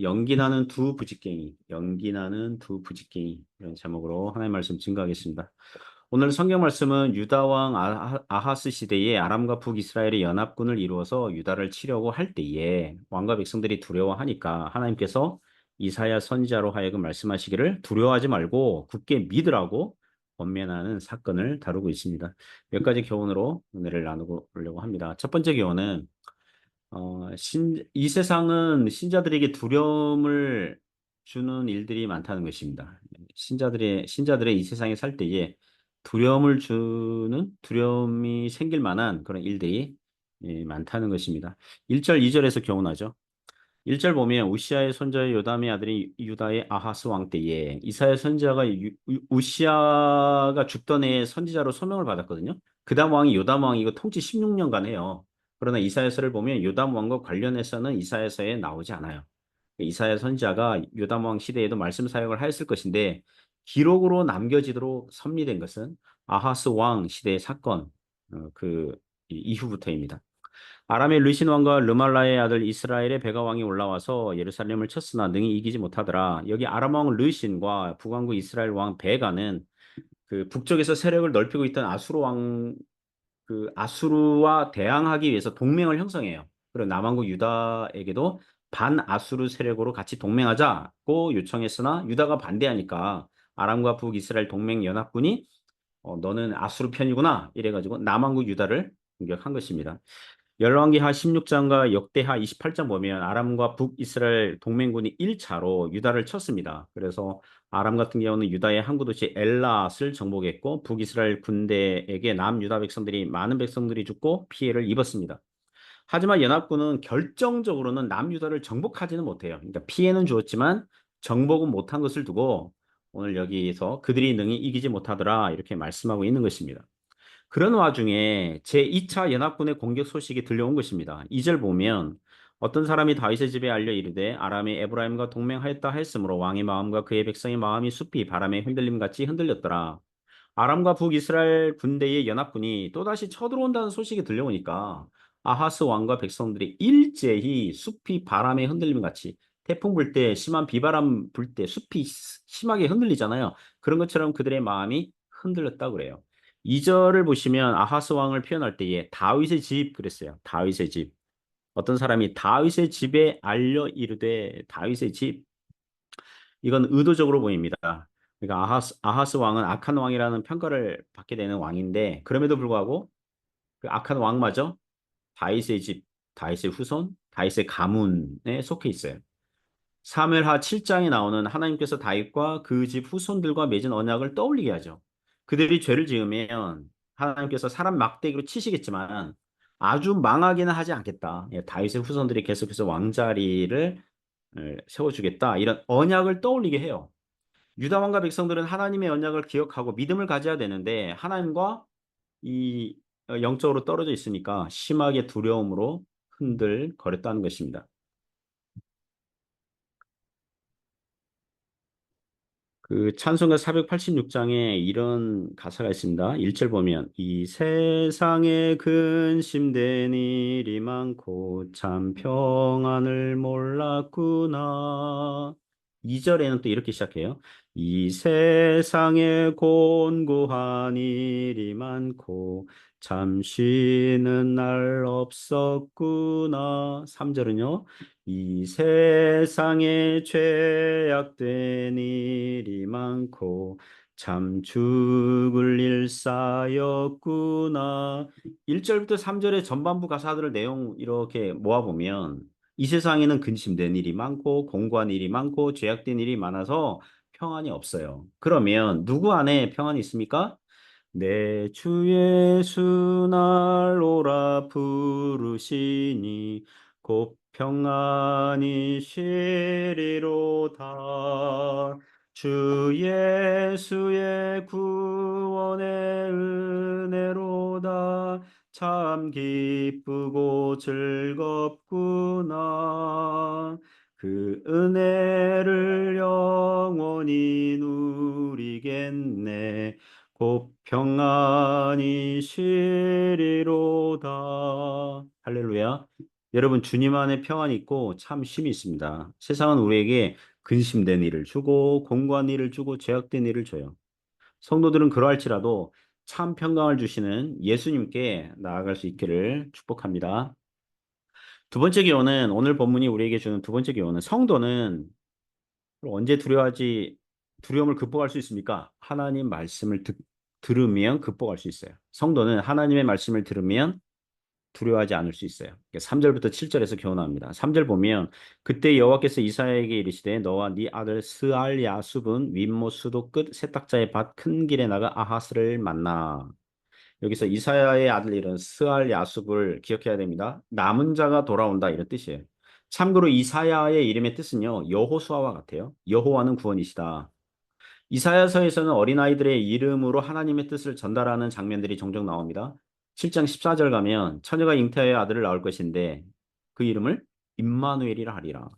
연기나는 두 부직갱이, 연기나는 두 부직갱이 이런 제목으로 하나님의 말씀 증거하겠습니다. 오늘 성경 말씀은 유다 왕 아하스 시대에 아람과 북이스라엘의 연합군을 이루어서 유다를 치려고 할 때에 왕과 백성들이 두려워하니까 하나님께서 이사야 선지자로 하여금 말씀하시기를 두려워하지 말고 굳게 믿으라고 권면하는 사건을 다루고 있습니다. 몇 가지 교훈으로 은혜를 나누려고 합니다. 첫 번째 교훈은 이 세상은 신자들에게 두려움을 주는 일들이 많다는 것입니다. 신자들의 이 세상에 살 때에 두려움이 생길 만한 그런 일들이 많다는 것입니다. 1절, 2절에서 교훈하죠. 1절 보면 우시아의 손자의 요담의 아들이 유다의 아하스 왕 때에 이사야 선지자가 우시아가 죽던 해에 선지자로 소명을 받았거든요. 그다음 왕이 요담 왕이고 통치 16년간 해요. 그러나 이사야서를 보면 요담 왕과 관련해서는 이사야서에 나오지 않아요. 이사야 선지자가 요담 왕 시대에도 말씀 사역을 하였을 것인데 기록으로 남겨지도록 섭리된 것은 아하스 왕 시대의 사건 이후부터입니다. 아람의 르신 왕과 르말라의 아들 이스라엘의 베가 왕이 올라와서 예루살렘을 쳤으나 능히 이기지 못하더라. 여기 아람 왕 르신과 북왕국 이스라엘 왕 베가는 그 북쪽에서 세력을 넓히고 있던 아수르와 대항하기 위해서 동맹을 형성해요. 그리고 남왕국 유다에게도 반아수르 세력으로 같이 동맹하자고 요청했으나 유다가 반대하니까 아람과 북이스라엘 동맹 연합군이 너는 아수르 편이구나 이래가지고 남왕국 유다를 공격한 것입니다. 열왕기하 16장과 역대하 28장 보면 아람과 북이스라엘 동맹군이 1차로 유다를 쳤습니다. 그래서 아람 같은 경우는 유다의 항구 도시 엘랏을 정복했고 북이스라엘 군대에게 남유다 많은 백성들이 죽고 피해를 입었습니다. 하지만 연합군은 결정적으로는 남유다를 정복하지는 못해요. 그러니까 피해는 주었지만 정복은 못한 것을 두고 오늘 여기서 그들이 능히 이기지 못하더라 이렇게 말씀하고 있는 것입니다. 그런 와중에 제2차 연합군의 공격 소식이 들려온 것입니다. 2절 보면 어떤 사람이 다윗의 집에 알려 이르되 아람이 에브라임과 동맹하였다 하였으므로 왕의 마음과 그의 백성의 마음이 숲이 바람에 흔들림 같이 흔들렸더라. 아람과 북이스라엘 군대의 연합군이 또다시 쳐들어온다는 소식이 들려오니까 아하스 왕과 백성들이 일제히 숲이 바람에 흔들림 같이 태풍 불 때 심한 비바람 불 때 숲이 심하게 흔들리잖아요. 그런 것처럼 그들의 마음이 흔들렸다고 그래요. 2절을 보시면 아하스 왕을 표현할 때에 다윗의 집 그랬어요. 다윗의 집. 어떤 사람이 다윗의 집에 알려 이르되 다윗의 집. 이건 의도적으로 보입니다. 그러니까 아하스 왕은 악한 왕이라는 평가를 받게 되는 왕인데 그럼에도 불구하고 그 악한 왕마저 다윗의 집, 다윗의 후손, 다윗의 가문에 속해 있어요. 사무엘하 7장에 나오는 하나님께서 다윗과 그 집 후손들과 맺은 언약을 떠올리게 하죠. 그들이 죄를 지으면 하나님께서 사람 막대기로 치시겠지만 아주 망하게는 하지 않겠다. 예, 다윗의 후손들이 계속해서 왕자리를 세워주겠다. 이런 언약을 떠올리게 해요. 유다 왕과 백성들은 하나님의 언약을 기억하고 믿음을 가져야 되는데 하나님과 이 영적으로 떨어져 있으니까 심하게 두려움으로 흔들거렸다는 것입니다. 그 찬송가 486장에 이런 가사가 있습니다. 1절 보면 이 세상에 근심된 일이 많고 참 평안을 몰랐구나. 2절에는 또 이렇게 시작해요. 이 세상에 곤고한 일이 많고 참 쉬는 날 없었구나. 3절은요. 이 세상에 죄악된 일이 많고 참 죽을 일 쌓였구나. 1절부터 3절의 전반부 가사들을 내용 이렇게 모아보면 이 세상에는 근심된 일이 많고 공고한 일이 많고 죄악된 일이 많아서 평안이 없어요. 그러면 누구 안에 평안이 있습니까? 내 주 예수 날 오라 부르시니 곧 평안히 쉬리로다. 주 예수의 구원의 은혜로다. 참 기쁘고 즐겁구나. 그 은혜를 영원히 누리겠네. 곧 평안히 쉬리로다. 할렐루야. 여러분, 주님 안에 평안이 있고 참 쉼이 있습니다. 세상은 우리에게 근심된 일을 주고 공고한 일을 주고 죄악된 일을 줘요. 성도들은 그러할지라도 참 평강을 주시는 예수님께 나아갈 수 있기를 축복합니다. 두 번째 교훈은 오늘 본문이 우리에게 주는 두 번째 교훈은 성도는 언제 두려움을 극복할 수 있습니까? 하나님 말씀을 들으면 극복할 수 있어요. 성도는 하나님의 말씀을 들으면 두려워하지 않을 수 있어요. 3절부터 7절에서 교훈합니다. 3절 보면 그때 여호와께서 이사야에게 이르시되 너와 네 아들 스알 야숲은 윗못 수도 끝 세탁자의 밭 큰 길에 나가 아하스를 만나. 여기서 이사야의 아들 이름 스알 야숲을 기억해야 됩니다. 남은 자가 돌아온다 이런 뜻이에요. 참고로 이사야의 이름의 뜻은요. 여호수아와 같아요. 여호와는 구원이시다. 이사야서에서는 어린아이들의 이름으로 하나님의 뜻을 전달하는 장면들이 종종 나옵니다. 7장 14절 가면 처녀가 잉태하여 아들을 낳을 것인데 그 이름을 임마누엘이라 하리라.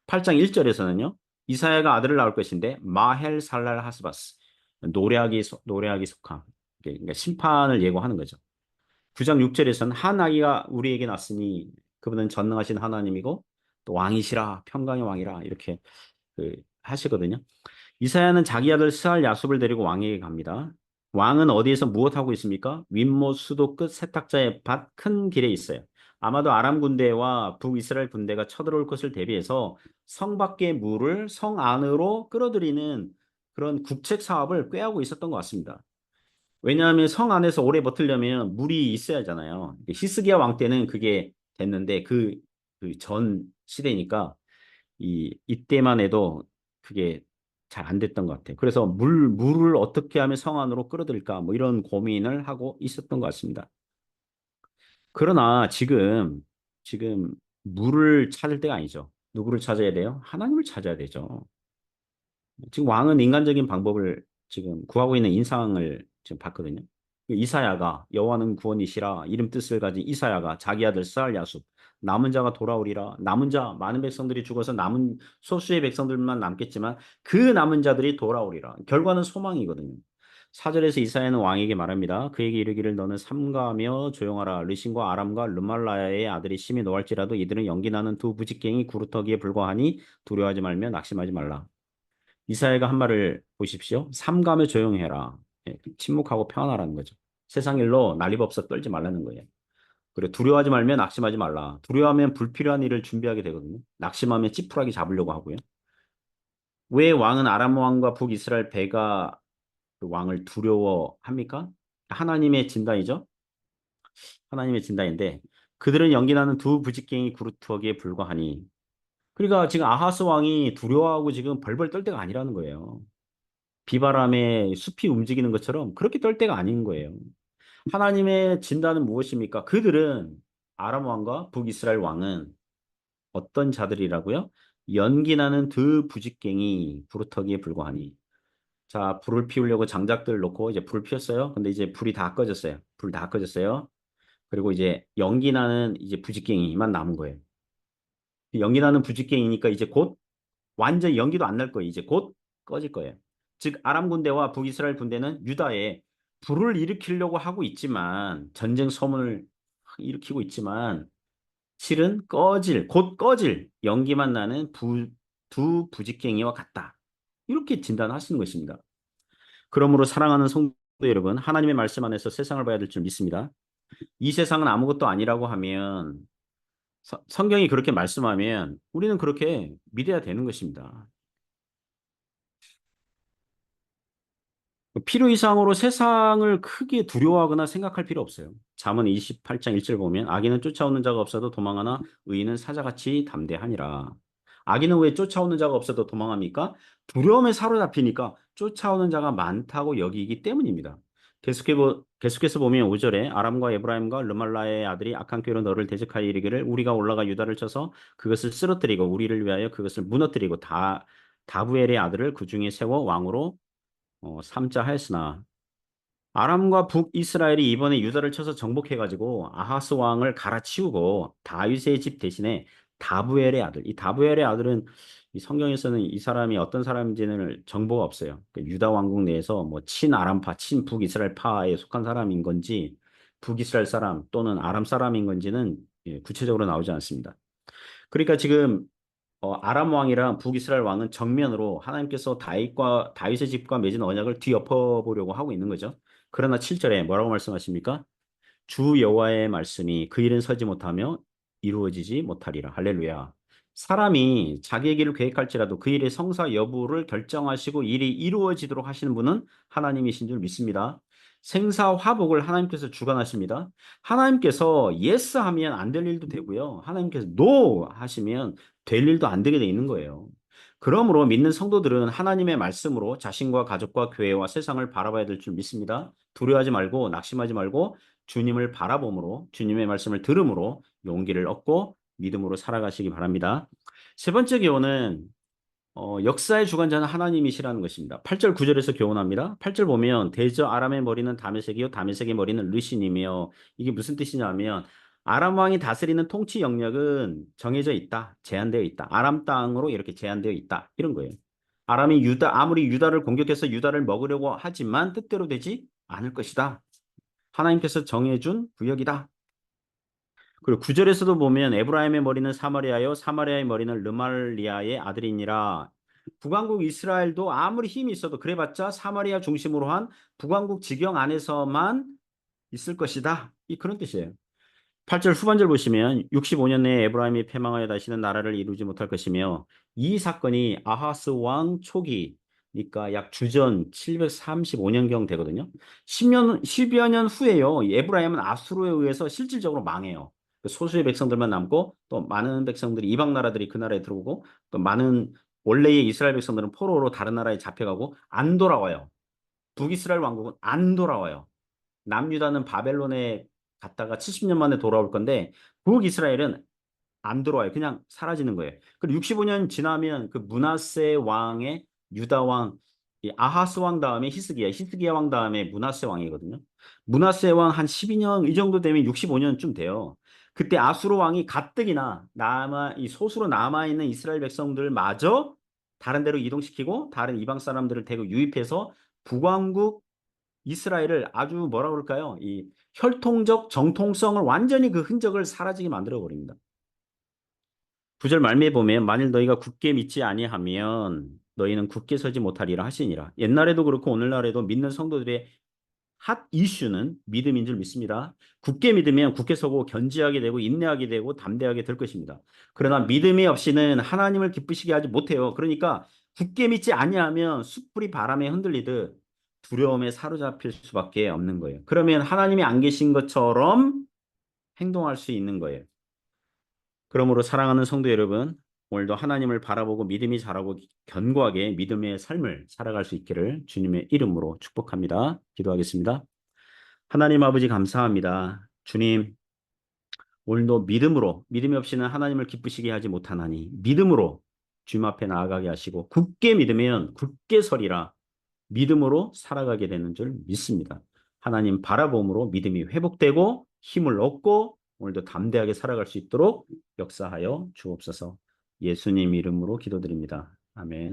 8장 1절에서는요. 이사야가 아들을 낳을 것인데 마헬 살랄 하스바스 노래하기 속함. 그러니까 심판을 예고하는 거죠. 9장 6절에서는 한 아기가 우리에게 났으니 그분은 전능하신 하나님이고 또 왕이시라 평강의 왕이라 이렇게 하시거든요. 이사야는 자기 아들 스알 야숲을 데리고 왕에게 갑니다. 왕은 어디에서 무엇하고 있습니까? 윗못 수도 끝 세탁자의 밭 큰 길에 있어요. 아마도 아람 군대와 북이스라엘 군대가 쳐들어올 것을 대비해서 성 밖의 물을 성 안으로 끌어들이는 그런 국책 사업을 꾀하고 있었던 것 같습니다. 왜냐하면 성 안에서 오래 버티려면 물이 있어야 하잖아요. 히스기야 왕 때는 그게 됐는데 그 전 시대니까 이때만 해도 그게 잘 안 됐던 것 같아요. 그래서 물을 어떻게 하면 성 안으로 끌어들일까 뭐 이런 고민을 하고 있었던 것 같습니다. 그러나 지금 물을 찾을 때가 아니죠. 누구를 찾아야 돼요? 하나님을 찾아야 되죠. 지금 왕은 인간적인 방법을 지금 구하고 있는 인상을 지금 봤거든요. 이사야가 여호와는 구원이시라 이름 뜻을 가진 이사야가 자기 아들 스알 야숲 남은 자가 돌아오리라. 남은 자 많은 백성들이 죽어서 남은 소수의 백성들만 남겠지만 그 남은 자들이 돌아오리라. 결과는 소망이거든요. 4절에서 이사야는 왕에게 말합니다. 그에게 이르기를 너는 삼가하며 조용하라. 르신과 아람과 르말라야의 아들이 심히 노할지라도 이들은 연기나는 두 부직갱이 구루터기에 불과하니 두려워하지 말며 낙심하지 말라. 이사야가 한 말을 보십시오. 삼가며 조용해라. 침묵하고 평안하라는 거죠. 세상 일로 난리법석 떨지 말라는 거예요. 그리고 두려워하지 말면 낙심하지 말라. 두려워하면 불필요한 일을 준비하게 되거든요. 낙심하면 찌푸라기 잡으려고 하고요. 왜 왕은 아람 왕과 북이스라엘 배가 그 왕을 두려워합니까? 하나님의 진단이죠. 하나님의 진단인데 그들은 연기나는 두 부직갱이 구루터기에 불과하니 그러니까 지금 아하스 왕이 두려워하고 지금 벌벌 떨 때가 아니라는 거예요. 비바람에 숲이 움직이는 것처럼 그렇게 떨 때가 아닌 거예요. 하나님의 진단은 무엇입니까? 그들은 아람 왕과 북이스라엘 왕은 어떤 자들이라고요? 연기나는 드 부직갱이 부루터기에 불과하니. 자, 불을 피우려고 장작들을 놓고 이제 불을 피웠어요. 근데 이제 불이 다 꺼졌어요. 불 다 꺼졌어요. 그리고 이제 연기나는 이제 부직갱이만 남은 거예요. 연기나는 부직갱이니까 이제 곧 완전 연기도 안 날 거예요. 이제 곧 꺼질 거예요. 즉 아람 군대와 북이스라엘 군대는 유다에 불을 일으키려고 하고 있지만 전쟁 소문을 일으키고 있지만 실은 곧 꺼질 연기만 나는 두 부직갱이와 같다. 이렇게 진단하시는 것입니다. 그러므로 사랑하는 성도 여러분, 하나님의 말씀 안에서 세상을 봐야 될 줄 믿습니다. 이 세상은 아무것도 아니라고 하면 성경이 그렇게 말씀하면 우리는 그렇게 믿어야 되는 것입니다. 필요 이상으로 세상을 크게 두려워하거나 생각할 필요 없어요. 잠언 28장 1절 보면 악인은 쫓아오는 자가 없어도 도망하나 의인은 사자같이 담대하니라. 악인은 왜 쫓아오는 자가 없어도 도망합니까? 두려움에 사로잡히니까 쫓아오는 자가 많다고 여기기 때문입니다. 계속해서 보면 5절에 아람과 에브라임과 르말라의 아들이 악한 꾀로 너를 대적하여 이르기를 우리가 올라가 유다를 쳐서 그것을 쓰러뜨리고 우리를 위하여 그것을 무너뜨리고 다부엘의 아들을 그 중에 세워 왕으로 삼자 하였으나 아람과 북이스라엘이 이번에 유다를 쳐서 정복해가지고 아하스 왕을 갈아치우고 다윗의 집 대신에 다부엘의 아들, 이 다부엘의 아들은 이 성경에서는 이 사람이 어떤 사람인지는 정보가 없어요. 그 유다 왕국 내에서 뭐 친아람파, 친북이스라엘파에 속한 사람인 건지 북이스라엘 사람 또는 아람 사람인 건지는 예, 구체적으로 나오지 않습니다. 그러니까 지금 아람 왕이랑 북이스라엘 왕은 정면으로 하나님께서 다윗의 집과 맺은 언약을 뒤엎어 보려고 하고 있는 거죠. 그러나 7절에 뭐라고 말씀하십니까? 주 여호와의 말씀이 그 일은 서지 못하며 이루어지지 못하리라. 할렐루야. 사람이 자기의 길을 계획할지라도 그 일의 성사 여부를 결정하시고 일이 이루어지도록 하시는 분은 하나님이신 줄 믿습니다. 생사화복을 하나님께서 주관하십니다. 하나님께서 yes 하면 안 될 일도 되고요. 하나님께서 no 하시면 될 일도 안 되게 돼 있는 거예요. 그러므로 믿는 성도들은 하나님의 말씀으로 자신과 가족과 교회와 세상을 바라봐야 될 줄 믿습니다. 두려워하지 말고 낙심하지 말고 주님을 바라봄으로 주님의 말씀을 들음으로 용기를 얻고 믿음으로 살아가시기 바랍니다. 세 번째 교훈은 역사의 주관자는 하나님이시라는 것입니다. 8절 9절에서 교훈합니다. 8절 보면 대저 아람의 머리는 다메섹이요 다메섹의 머리는 르신이며 이게 무슨 뜻이냐면 아람 왕이 다스리는 통치 영역은 정해져 있다. 제한되어 있다. 아람 땅으로 이렇게 제한되어 있다. 이런 거예요. 아무리 유다를 공격해서 유다를 먹으려고 하지만 뜻대로 되지 않을 것이다. 하나님께서 정해준 구역이다. 그리고 9절에서도 보면 에브라임의 머리는 사마리아요 사마리아의 머리는 르말리아의 아들이니라. 북왕국 이스라엘도 아무리 힘이 있어도 그래봤자 사마리아 중심으로 한 북왕국 지경 안에서만 있을 것이다. 그런 뜻이에요. 8절 후반절 보시면 65년 내에 에브라임이 패망하여 다시는 나라를 이루지 못할 것이며 이 사건이 아하스 왕 초기 그러니까 약 주전 735년경 되거든요. 10여 년 후에요. 에브라임은 아수르에 의해서 실질적으로 망해요. 소수의 백성들만 남고 또 많은 백성들이 이방 나라들이 그 나라에 들어오고 또 많은 원래의 이스라엘 백성들은 포로로 다른 나라에 잡혀가고 안 돌아와요. 북이스라엘 왕국은 안 돌아와요. 남유다는 바벨론에 갔다가 70년 만에 돌아올 건데 북이스라엘은 안 들어와요. 그냥 사라지는 거예요. 그리고 65년 지나면 그 므낫세 왕의 유다 왕, 이 아하스 왕 다음에 히스기야 왕 다음에 므낫세 왕이거든요. 므낫세 왕 한 12년 이 정도 되면 65년쯤 돼요. 그때 아수르 왕이 가뜩이나 이 소수로 남아 있는 이스라엘 백성들마저 다른 데로 이동시키고 다른 이방 사람들을 대거 유입해서 북왕국 이스라엘을 아주 뭐라 그럴까요? 이 혈통적 정통성을 완전히 그 흔적을 사라지게 만들어 버립니다. 9절 말미에 보면 만일 너희가 굳게 믿지 아니하면 너희는 굳게 서지 못하리라 하시니라. 옛날에도 그렇고 오늘날에도 믿는 성도들의 핫 이슈는 믿음인 줄 믿습니다. 굳게 믿으면 굳게 서고 견지하게 되고 인내하게 되고 담대하게 될 것입니다. 그러나 믿음이 없이는 하나님을 기쁘시게 하지 못해요. 그러니까 굳게 믿지 아니하면 숯불이 바람에 흔들리듯 두려움에 사로잡힐 수밖에 없는 거예요. 그러면 하나님이 안 계신 것처럼 행동할 수 있는 거예요. 그러므로 사랑하는 성도 여러분, 오늘도 하나님을 바라보고 믿음이 자라고 견고하게 믿음의 삶을 살아갈 수 있기를 주님의 이름으로 축복합니다. 기도하겠습니다. 하나님 아버지 감사합니다. 주님, 오늘도 믿음이 없이는 하나님을 기쁘시게 하지 못하나니 믿음으로 주님 앞에 나아가게 하시고 굳게 믿으면 굳게 서리라 믿음으로 살아가게 되는 줄 믿습니다. 하나님 바라봄으로 믿음이 회복되고 힘을 얻고 오늘도 담대하게 살아갈 수 있도록 역사하여 주옵소서. 예수님 이름으로 기도드립니다. 아멘.